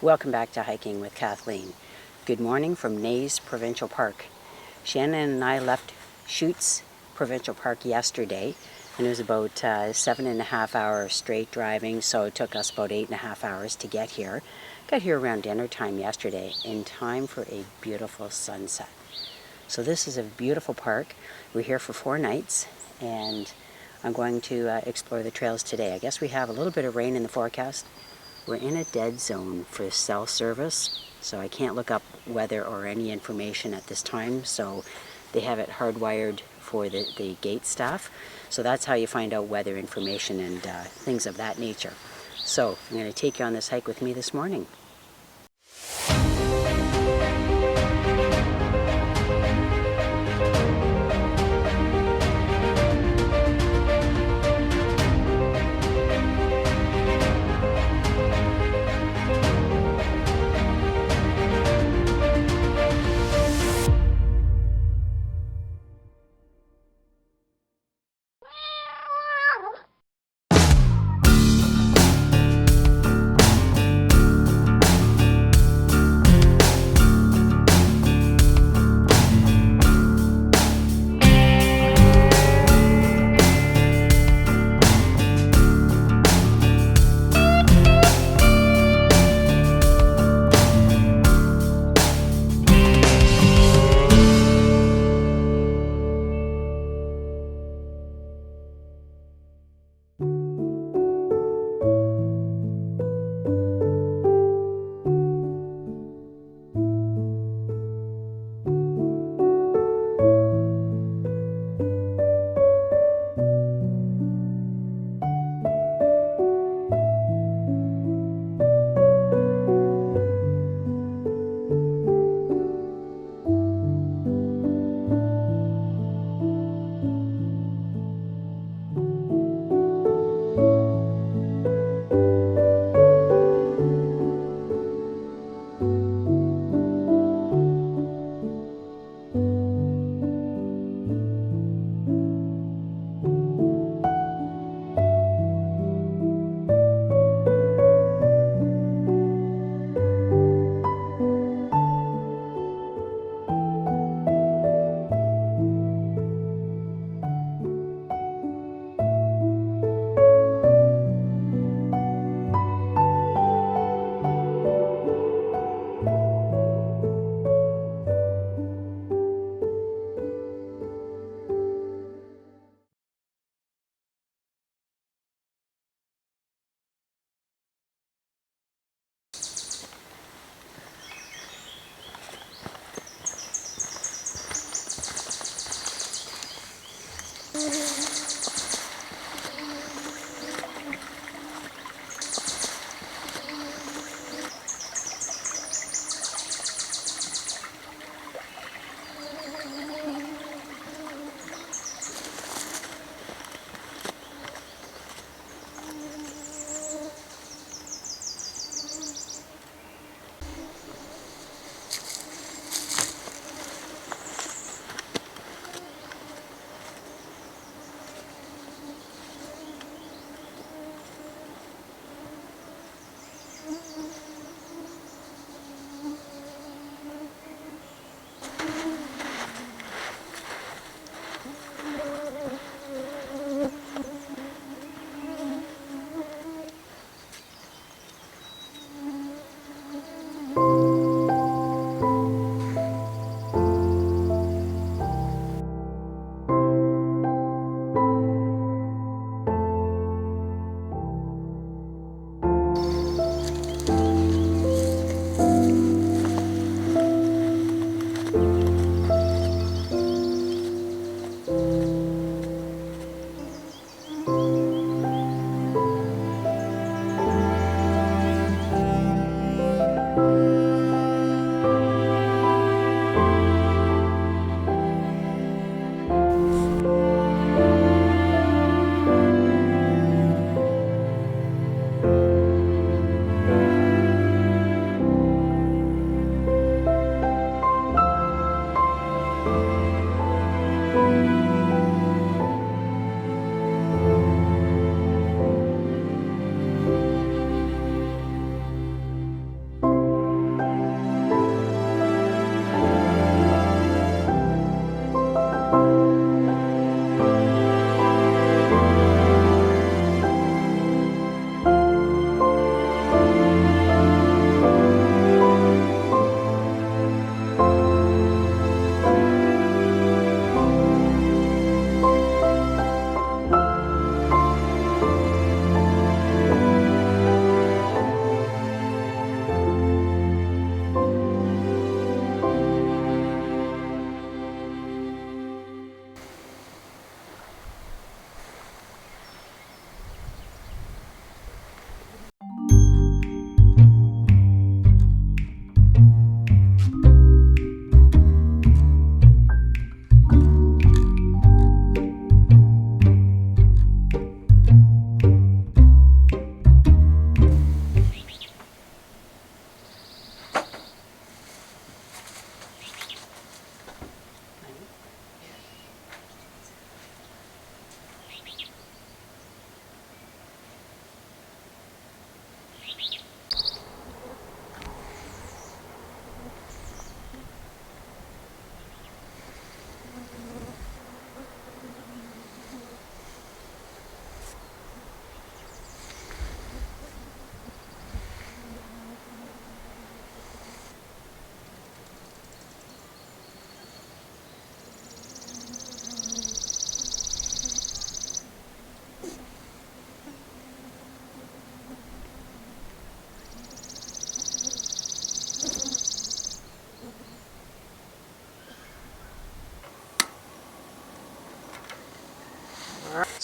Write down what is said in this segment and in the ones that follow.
Welcome back to Hiking with Kathleen. Good morning from Neys Provincial Park. Shannon and I left Neys Provincial Park yesterday, and it was about 7.5 hours straight driving, so it took us about 8.5 hours to get here. Got here around dinner time yesterday in time for a beautiful sunset. So this is a beautiful park. We're here for 4 nights, and I'm going to explore the trails today. I guess we have a little bit of rain in the forecast. We're in a dead zone for cell service, so I can't look up weather or any information at this time, so they have it hardwired for the gate staff. So that's how you find out weather information and things of that nature. So I'm going to take you on this hike with me this morning.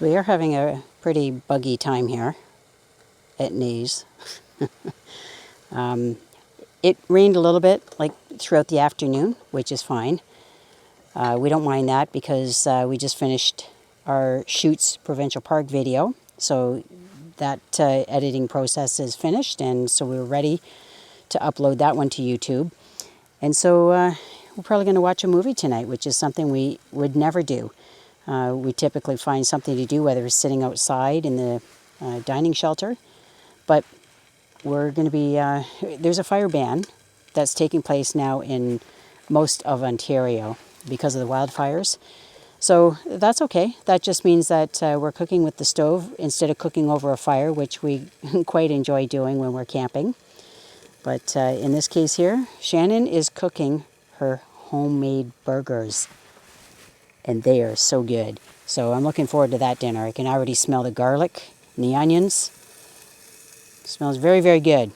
So we are having a pretty buggy time here at Neys. It rained a little bit like throughout the afternoon, which is fine. We don't mind that because we just finished our Shoots Provincial Park video. So that editing process is finished, and so we're ready to upload that one to YouTube. And so we're probably going to watch a movie tonight, which is something we would never do. We typically find something to do, whether it's sitting outside in the dining shelter. But we're going to be, there's a fire ban that's taking place now in most of Ontario because of the wildfires. So that's okay. That just means that we're cooking with the stove instead of cooking over a fire, which we quite enjoy doing when we're camping. But in this case here, Shannon is cooking her homemade burgers. And they are so good. So I'm looking forward to that dinner. I can already smell the garlic and the onions. It smells very, very good.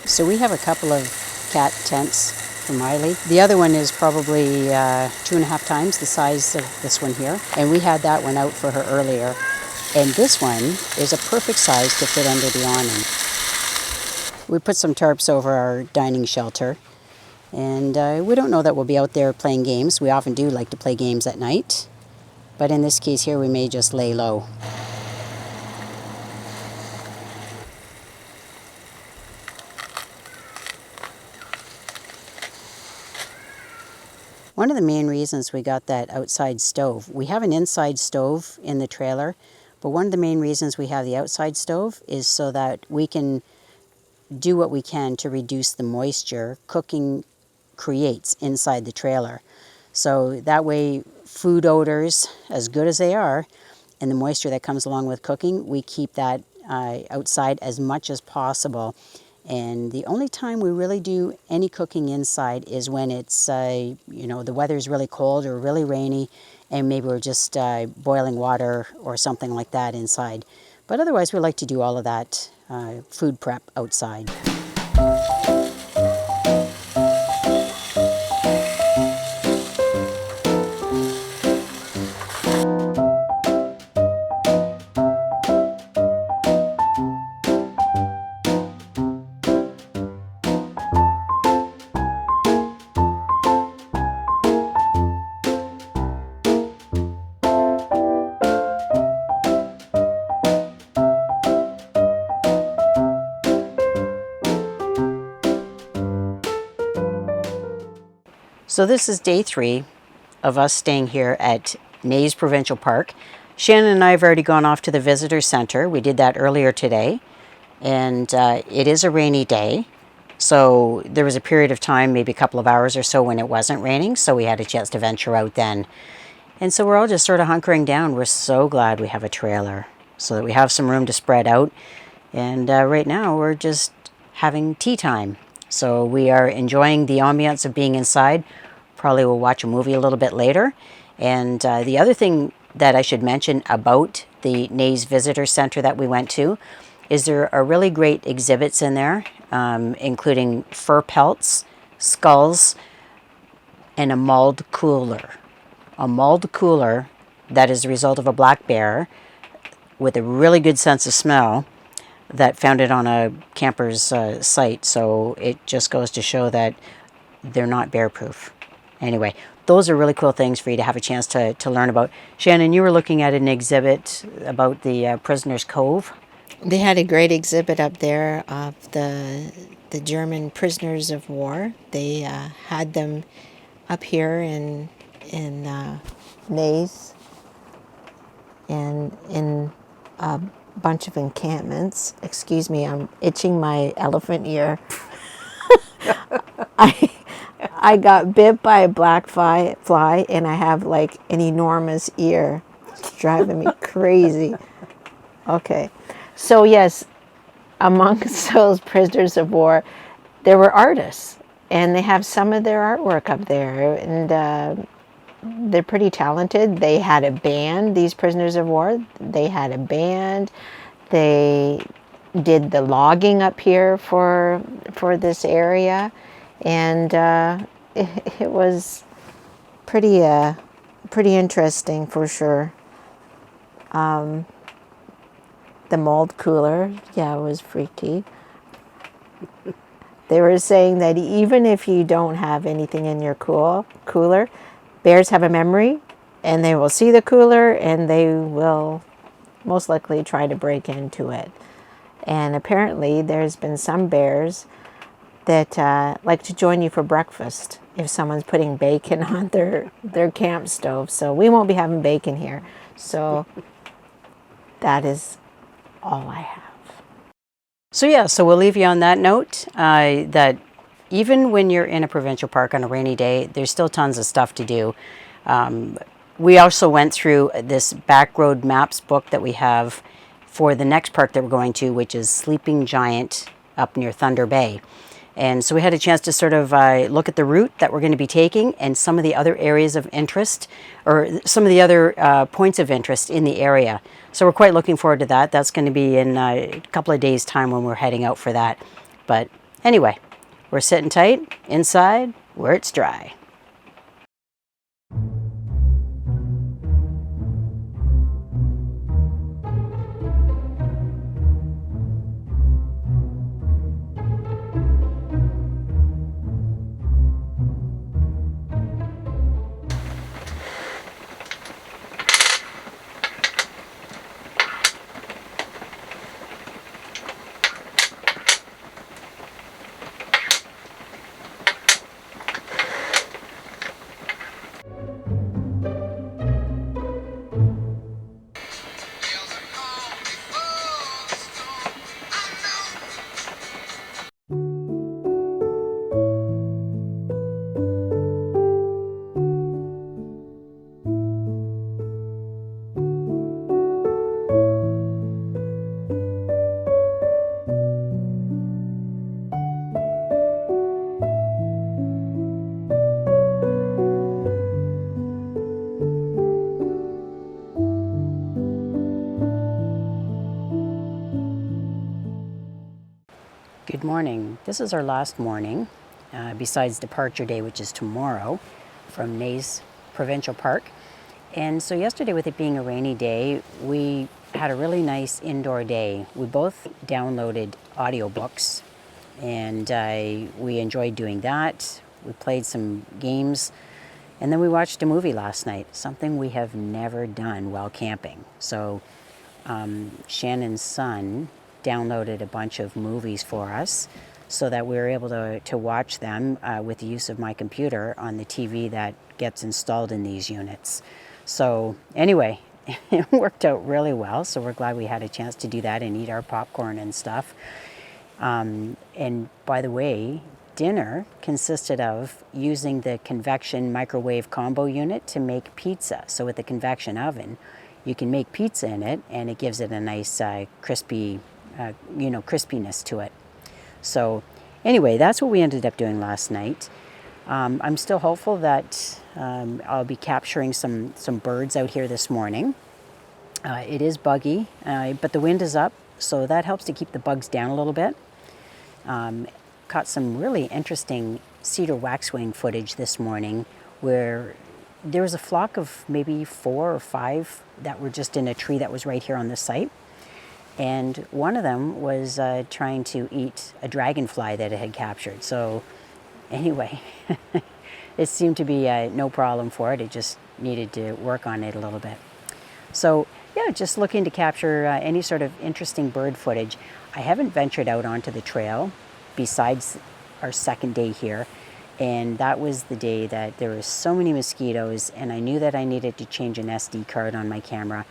So we have a couple of cat tents for Miley. The other one is probably 2.5 times the size of this one here. And we had that one out for her earlier. And this one is a perfect size to fit under the awning. We put some tarps over our dining shelter. And we don't know that we'll be out there playing games. We often do like to play games at night. But in this case here, we may just lay low. One of the main reasons we got that outside stove, we have an inside stove in the trailer, but one of the main reasons we have the outside stove is so that we can do what we can to reduce the moisture cooking creates inside the trailer. So that way food odors, as good as they are, and the moisture that comes along with cooking, we keep that outside as much as possible. And the only time we really do any cooking inside is when it's, you know, the weather's really cold or really rainy, and maybe we're just boiling water or something like that inside. But otherwise, we like to do all of that food prep outside. So this is day 3 of us staying here at Neys Provincial Park. Shannon and I have already gone off to the visitor center. We did that earlier today, and it is a rainy day. So there was a period of time, maybe a couple of hours or so, when it wasn't raining, so we had a chance to venture out then. And so we're all just sort of hunkering down. We're so glad we have a trailer so that we have some room to spread out. And right now we're just having tea time. So we are enjoying the ambiance of being inside. Probably will watch a movie a little bit later. And the other thing that I should mention about the Neys Visitor Center that we went to is there are really great exhibits in there, including fur pelts, skulls, and a mulled cooler. A mulled cooler that is the result of a black bear with a really good sense of smell that found it on a camper's site. So it just goes to show that they're not bear proof. Anyway, those are really cool things for you to have a chance to learn about. Shannon, you were looking at an exhibit about the Prisoner's Cove. They had a great exhibit up there of the German prisoners of war. They had them up here in Neys and in a bunch of encampments. Excuse me, I'm itching my elephant ear. I got bit by a black fly and I have like an enormous ear. It's driving me crazy. Okay. So yes, amongst those prisoners of war, there were artists, and they have some of their artwork up there, and they're pretty talented. They had a band, these prisoners of war. They had a band. They did the logging up here for this area. and it was pretty interesting for sure. The mold cooler, yeah, it was freaky. They were saying that even if you don't have anything in your cooler, bears have a memory, and they will see the cooler, and they will most likely try to break into it. And apparently there's been some bears that like to join you for breakfast if someone's putting bacon on their camp stove. So we won't be having bacon here. So that is all I have. So yeah, so we'll leave you on that note, that even when you're in a provincial park on a rainy day, there's still tons of stuff to do. We also went through this back road maps book that we have for the next park that we're going to, which is Sleeping Giant up near Thunder Bay. And so we had a chance to sort of look at the route that we're going to be taking and some of the other areas of interest, or some of the other points of interest in the area. So we're quite looking forward to that. That's going to be in a couple of days' time when we're heading out for that. But anyway, we're sitting tight inside where it's dry. Good morning. This is our last morning, besides departure day, which is tomorrow, from Neys Provincial Park. And so yesterday, with it being a rainy day, we had a really nice indoor day. We both downloaded audiobooks, and we enjoyed doing that. We played some games, and then we watched a movie last night, something we have never done while camping. So Shannon's son downloaded a bunch of movies for us so that we were able to watch them with the use of my computer on the TV that gets installed in these units. So anyway, it worked out really well. So we're glad we had a chance to do that and eat our popcorn and stuff. And by the way, dinner consisted of using the convection microwave combo unit to make pizza. So with the convection oven, you can make pizza in it, and it gives it a nice crispy crispiness to it. So anyway, that's what we ended up doing last night. I'm still hopeful that I'll be capturing some birds out here this morning. It is buggy, but the wind is up, so that helps to keep the bugs down a little bit. Caught some really interesting cedar waxwing footage this morning where there was a flock of maybe 4 or 5 that were just in a tree that was right here on the site. And one of them was trying to eat a dragonfly that it had captured. So anyway, it seemed to be no problem for it. It just needed to work on it a little bit. So yeah, just looking to capture any sort of interesting bird footage. I haven't ventured out onto the trail besides our second day here. And that was the day that there were so many mosquitoes, and I knew that I needed to change an SD card on my camera.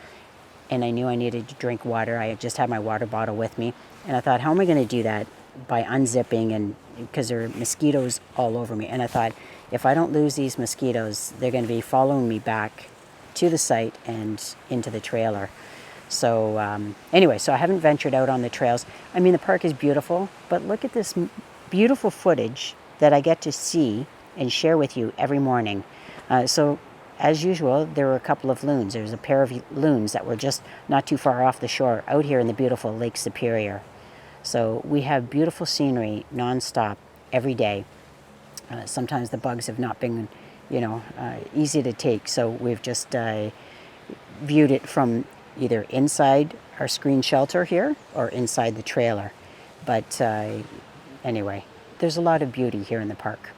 And I knew I needed to drink water. I just had my water bottle with me. And I thought, how am I going to do that? By unzipping, and because there are mosquitoes all over me. And I thought, if I don't lose these mosquitoes, they're going to be following me back to the site and into the trailer. So anyway, so I haven't ventured out on the trails. I mean, the park is beautiful, but look at this beautiful footage that I get to see and share with you every morning. So as usual, there were a couple of loons. There was a pair of loons that were just not too far off the shore out here in the beautiful Lake Superior. So we have beautiful scenery nonstop every day. sometimes the bugs have not been, easy to take. So we've just viewed it from either inside our screen shelter here or inside the trailer. But anyway, there's a lot of beauty here in the park.